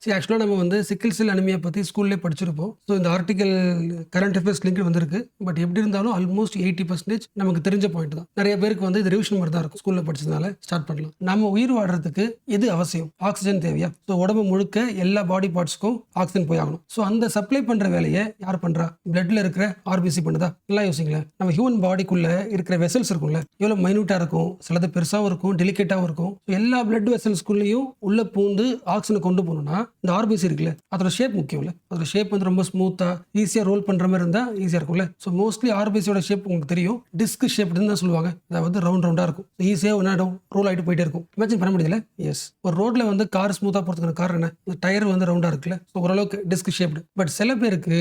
சரி, ஆக்சுவலாக நம்ம வந்து சிக்கிள் செல் அனிமியா பற்றி ஸ்கூல்லேயே படிச்சிருப்போம். ஸோ இந்த ஆர்டிகல் கரண்ட் அஃபேர்ஸ் லிங்க் வந்திருக்கு. பட் எப்படி இருந்தாலும் ஆல்மோஸ்ட் 80% நமக்கு தெரிஞ்ச பாயிண்ட் தான். நிறைய பேருக்கு வந்து இது ரிவிஷன் மாதிரி தான் இருக்கும். ஸ்கூலில் படிச்சதுனால ஸ்டார்ட் பண்ணலாம். நம்ம உயிர் வாழ்றதுக்கு எது அவசியம்? ஆக்சிஜன் தேவையா? ஸோ உடம்பு முழுக்க எல்லா பாடி பார்ட்ஸ்க்கும் ஆக்சிஜன் போய் ஆகணும். ஸோ அந்த சப்ளை பண்ணுற வேலையை யார் பண்ணுறா? பிளட்ல இருக்கிற ஆர்பிசி பண்ணுதா? நல்லா யோசிங்களேன். நம்ம ஹியூமன் பாடிக்குள்ள இருக்கிற வெசல்ஸ் இருக்கும்ல, எவ்வளோ மைன்யூட்டாக இருக்கும், சிலது பெருசாகவும் இருக்கும், டெலிகேட்டாகவும் இருக்கும். எல்லா பிளட் வெசல்ஸ்குள்ளேயும் உள்ள பூந்து ஆக்சிஜனை கொண்டு போகணும்னா இந்த ஆர்பிசி இருக்குல்ல, அதோட ஷேப் முக்கியம்ல. அதோட ஷேப் வந்து ரொம்ப ஸ்மூத்தாக ஈஸியாக ரோல் பண்ணுற மாதிரி இருந்தால் ஈஸியாக இருக்கும்ல. ஸோ மோஸ்ட்லி ஆர்பிசியோட ஷேப் உங்களுக்கு தெரியும், டிஸ்க் ஷேப்னு தான் சொல்லுவாங்க. அதாவது ரவுண்டாக இருக்கும். ஈஸியாக ஒன்றா ரோல் ஆகிட்டு போயிட்டே இருக்கும். இமேஜின் பண்ண முடியல? எஸ். ஒரு ரோட்ல வந்து கார் ஸ்மூத்தாக போகிறதுக்கான காரணம் என்ன? இந்த டயர் வந்து ரவுண்டாக இருக்குல்ல. ஸோ ஓரளவுக்கு டிஸ்க் ஷேப்டு. பட் சில பேருக்கு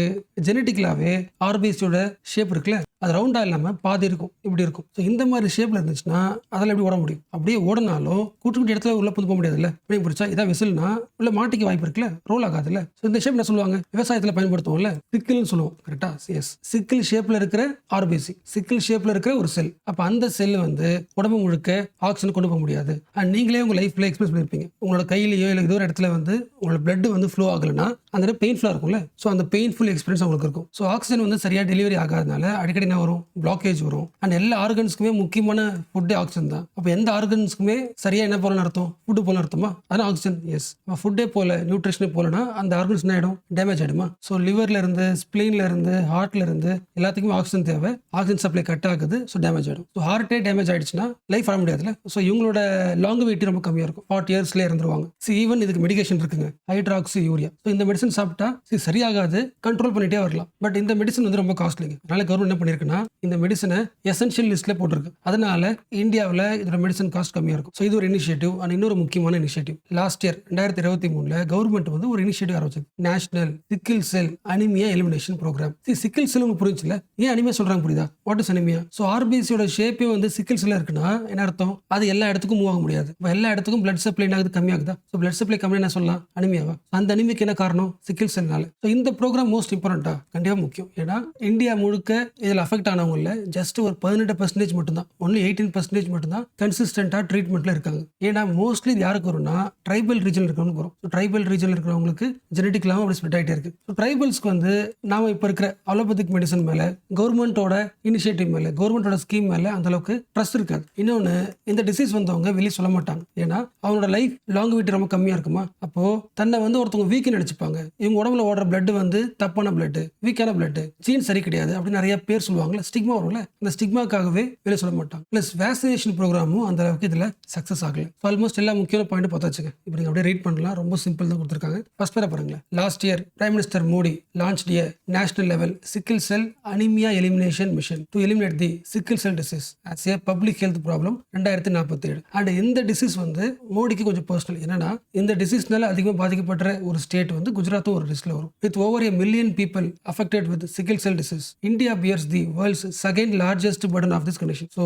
ஜெனட்டிக்கலாகவே ஆர்பிசியோட ஷேப் இருக்குல்ல, அது ரவுண்டாக இல்லாமல் பாதி இருக்கும், இப்படி இருக்கும். ஸோ இந்த மாதிரி ஷேப்பில் இருந்துச்சுன்னா அதில் எப்படி ஓட முடியும்? அப்படியே ஓடனாலும் குட்டி குட்டி இடத்துல உள்ள புது போக முடியாதுல்ல. அப்படியே பிடிச்சா இதான் விசில்னா உள்ள மாட்டிக்கு வாய்ப்பு இருக்குல்ல, ரோல் ஆகாதுல்ல. ஸோ இந்த ஷேப் என்ன சொல்லுவாங்க? விவசாயத்தில் பயன்படுத்துவோம்ல, சிக்கிள்னு சொல்லுவோம். கரெக்டா? எஸ். சிக்கிள் ஷேப்பில் இருக்கிற ஆர்பிசி, சிக்கிள் ஷேப்பில் இருக்கிற ஒரு செல். அப்போ அந்த செல் வந்து உடம்பு முழுக்க ஆக்சிஜன் கொண்டு போக முடியாது. அண்ட் நீங்களே உங்கள் லைஃப்பில் எக்ஸ்பீரியன்ஸ் பண்ணியிருப்பீங்க. உங்களோட கையிலேயோ இல்லை ஏதோ ஒரு இடத்துல வந்து உங்களோட பிளட் வந்து ஃப்ளோ ஆகலைன்னா அந்த பெயின்ஃபுல்லாக இருக்கும்ல. ஸோ அந்த பெயின்ஃபுல் எக்ஸ்பீரியன்ஸ் உங்களுக்கு இருக்கும். ஸோ ஆக்சிஜன் வந்து சரியாக டெலிவரி ஆகாதனால அடிக்கடி என்ன வரும்? பிளாக்கேஜ் வரும். அண்ட் எல்லா ஆர்கன்ஸ்க்குமே முக்கியமான ஃபுட்டே ஆக்சிஜன் தான். அப்போ எந்த ஆர்கன்ஸ்க்குமே சரியா என்ன போலன்னு அர்த்தம்? ஃபுட்டு போல அர்த்தமா? அதான் ஆக்சிஜன். எஸ். ஃபுட்டே போல, நியூட்ரிஷனே போலனா அந்த ஆர்கன்ஸ் என்ன ஆகிடும்? டேமேஜ் ஆகிடுமா? ஸோ லிவர்ல இருந்து, ஸ்பிளீன்ல இருந்து, ஹார்ட்ல இருந்து எல்லாத்துக்குமே ஆக்சிஜன் தேவை. ஆக்சிஜன் சப்ளை கட் ஆகுது. ஸோ டேமேஜ் ஆகிடும். ஸோ ஹார்ட்டே டேமேஜ் ஆயிடுச்சுன்னா லைஃப் ஆக முடியாதுல்ல. ஸோ இவங்களோட லாங்குவிட்டி ரொம்ப கம்மியாக இருக்கும். 40 இயர்ஸ்லேயே இறந்துருவாங்க. ஈவன் இதுக்கு மெடிகேஷன் இருக்குங்க, ஹைட்ராக்சி யூரியா. ஸோ இந்த மெடிசன் சாப்பிட்டா சரியாகாது, கண்ட்ரோல் பண்ணிட்டே வரலாம். பட் இந்த மெடிசன் வந்து ரொம்ப காஸ்ட்லிங்க. அதனால கவர்மெண்ட் என்ன பண்ணிருக்குன்னா இந்த மெடிசனை எசென்ஷியல் லிஸ்ட்ல போட்டிருக்கு. அதனால இந்தியாவில் இதோட மெடிசன் காஸ்ட் கம்மியாக இருக்கும். ஸோ இது ஒரு இனிஷியேட்டிவ். அண்ட் இன்னொரு முக்கியமான இனிஷியேட்டிவ், லாஸ்ட் இயர் 2023 கவர்மெண்ட் வந்து ஒரு இனிஷியேட்டிவ் ஆரம்பிச்சது, national sickle cell anaemia elimination programme. Sickle cell உங்களுக்கு புரிஞ்சுல? ஏன் அனிமியா சொல்றாங்க புரியுதா? What is anaemia? ஸோ ஆர்பிசியோட ஷேப்பே வந்து சிக்கிள் செல்ல இருக்குன்னா என்ன அர்த்தம்? அது எல்லா இடத்துக்கும் மூவ் ஆக முடியாது. எல்லா இடத்துக்கும் பிளட் சப்ளை ஆகுது, கம்மியாகுதா? ஸோ பிளட் சப்ளை கம்மி என்ன சொல்லலாம்? அனிமியாவா? அந்த அனிமிக்கு என்ன காரணம்? சிக்கிள் செல்னால. ஸோ இந்த ப்ரோக்ராம் மோஸ்ட் இம்பார்ட்டண்டா? கண்டிப்பாக முக்கியம். ஏன்னா இந்தியா முழுக்க இதில் அஃபெக்ட் ஆனவங்கள ஜஸ்ட் ஒரு 18% மட்டும்தான், ஒன்லி 18% மட்டும்தான் கன்சிஸ்டண்டா ட்ரீட்மெண்ட்ல இருக்காங்க. ஏன்னா மோஸ்ட்லி இது யாருக்கு வரும்னா ட்ரைபல் ரீஜன் இருக்கிறவங்க வரும். ஸோ ட்ரைபல் ரீஜன் இருக்கிறவங்களுக்கு ஜெனட்டிக்லாம் அப்படி ஸ்ப்ரெட் ஆகிட்டே இருக்கு. ஸோ ட்ரைபல்ஸ்க்கு வந்து நாம இப்போ இருக்கிற அலோபதிக் மெடிசன் மேல, கவர்மெண்டோட இனிஷியேட்டிவ் மேல, கவர்மெண்டோட ஸ்கீம் மேல அந்த அளவுக்கு ட்ரஸ்ட் இருக்காது. இன்னொன்று, இந்த டிசீஸ் வந்தவங்க வெளியே சொல்ல மாட்டாங்க. ஏன்னா அவங்களோட லைஃப் லாங்குவிட்டி ரொம்ப கம்மியா இருக்குமா. அப்போ தன்னை வந்து ஒருத்தவங்க வீக் நினைச்சுப்பாங்க. இவங்க உடம்புல ஓடுற பிளட் வந்து தப்பான பிளட், வீக்கான பிளட், ஜீன் சரி கிடையாது அப்படின்னு நிறைய பேர் சொல்லுவாங்கல்ல, ஸ்டிக்மா வரும்ல. அந்த ஸ்டிக்மாக்காகவே வெளியே சொல்ல மாட்டாங்க. பிளஸ் வேக்சினேஷன் ப்ரோக்ராமும் அந்த அளவுக்கு இதுல சக்சஸ் ஆகல. ஆல்மோஸ்ட் எல்லா முக்கியமான பாயிண்ட் பார்த்தாச்சுங்க. இப்போ நீங்க அப்படியே ரீட் பண்ணலாம், ரொம்ப சிம்பிள் தான் கொடுத்துருக்காங்க. ஃபர்ஸ்ட் பேரை பாருங்களேன். Last year prime minister Modi launched a national level sickle cell anaemia elimination mission to eliminate the sickle cell disease as a public health problem 2047. And இந்த டிசீஸ் வந்து மோடிக்கு கொஞ்சம் பர்சனல். என்னன்னா இந்த டிசீஸ்னால அதிகமாக பாதிக்கப்பட்ட ஒரு ஸ்டேட் வந்து குஜராத்தும் ஒரு லிஸ்ட்ல வரும். With over a million people affected with sickle cell disease, India bears the world's second largest burden of this condition. So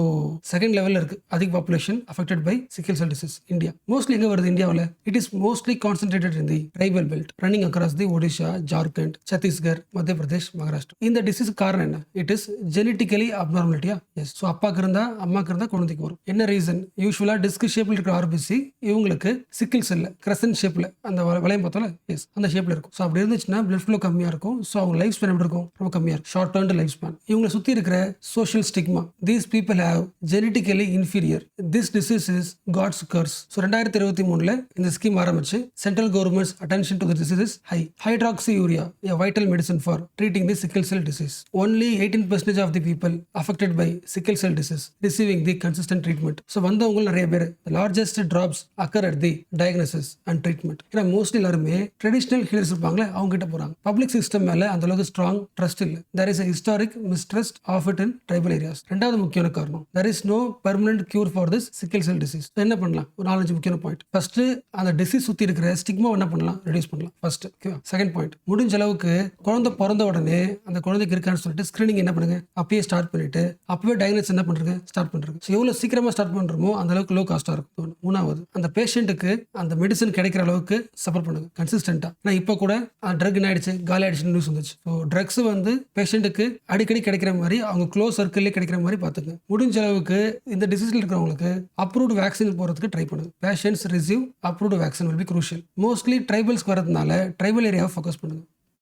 second level இருக்கு அதிக population affected by sickle cell disease India. Mostly எங்க வருது இந்தியாவில்? It is mostly concentrated in the tribal belt running across the Odisha, Jharkhand, Chhattisgarh, Madhya Pradesh, Maharashtra. இந்த disease காரணம் என்ன? It is genetically abnormality. Yes. So அப்பாக்கு இருந்தா அம்மாக்கு இருந்தா குழந்தைக்கு வரும். என்ன ரீசன்? யூஸ்வலா டிஸ்க் ஷேப்ல இருக்கிற ஆர்பிசி இவங்களுக்கு சிக்கிள் செல்ல கிரசன்ட் ஷேப்ல அந்த வளையம் பார்த்தோம்ல, எஸ், அந்த ஷேப்ல இருக்கும். ஸோ அப்படி இருந்துச்சுன்னா பிளட் ஃப்ளோ கம்மியா இருக்கும். ஸோ அவங்க லைஃப் ஸ்பேன் எப்படி இருக்கும்? ரொம்ப கம்மியா இருக்கும். Short term life span. இவங்களை சுத்தி இருக்கிற social stigma, these people have genetically inferior, this disease is God's curse. So 2023 இந்த ஸ்கீம் ஆரம்பிச்சு central governments attention to the disease is high. Hydroxyurea, a vital medicine for treating the sickle cell disease. Only 18% of the people affected by sickle cell disease receiving the consistent treatment. So வந்தவங்க நிறைய பேர். the largest drops occur at the diagnosis and treatment. ஏன்னா mostly எல்லாருமே traditional healers இருப்பாங்களே அவங்க கிட்ட போறாங்க. Public system மேல அந்த அளவுக்கு ஸ்ட்ராங் ட்ரஸ்ட் இல்ல. there is a historic mistrust of it in tribal areas. ரெண்டாவது முக்கியமான காரணம், there is no permanent cure for this sickle cell disease. என்ன பண்ணலாம்? ஒரு 4-5 முக்கியமான பாயிண்ட். ஃபர்ஸ்ட், அந்த டிசீஸ் சுத்தி இருக்கிற ஸ்டிக்மா என்ன பண்ணலாம்? ரெடியூஸ் பண்ணலாம். ஃபர்ஸ்ட். செகண்ட் பாயிண்ட், முடிஞ்ச அளவுக்கு குழந்தை பிறந்த உடனே அந்த குழந்தைக்கு இருக்கான்னு சொல்லிட்டு ஸ்கிரீனிங் என்ன பண்ணுங்க, அப்பயே ஸ்டார்ட் பண்ணிட்டு அப்பவே டயக்னோஸ் என்ன பண்றது, ஸ்டார்ட் பண்றது. எவ்வளவு சீக்கிரமா ஸ்டார்ட் பண்றோமோ அந்த அளவுக்கு லோ காஸ்டா இருக்கும். மூணாவது, அந்த பேஷண்ட்டுக்கு அந்த மெடிசன் கிடைக்கிற அளவுக்கு சப்போர்ட் பண்ணுங்க கன்சிஸ்டன்டா. நான் இப்ப இப்போ கூட ட்ரக் என்ன ஆயிடுச்சு, காலி ஆயிடுச்சுன்னு நியூஸ் வந்துச்சு. ஸோ ட்ரக்ஸ் வந்து பேஷண்ட்டுக்கு அடிக்கடி கிடைக்கிற மாதிரி, அவங்க க்ளோஸ் சர்க்கிள்லேயே கிடைக்கிற மாதிரி பார்த்துங்க. முடிஞ்ச அளவுக்கு இந்த டிசீஸில் இருக்கிறவங்களுக்கு அப்ரூவ்டு வேக்சின் போகிறதுக்கு ட்ரை பண்ணுங்க. Patients receive approved vaccine will be crucial. Mostly ட்ரைபல்ஸ்க்கு வரதுனால ட்ரைபல் ஏரியாவை ஃபோக்கஸ் பண்ணுங்க.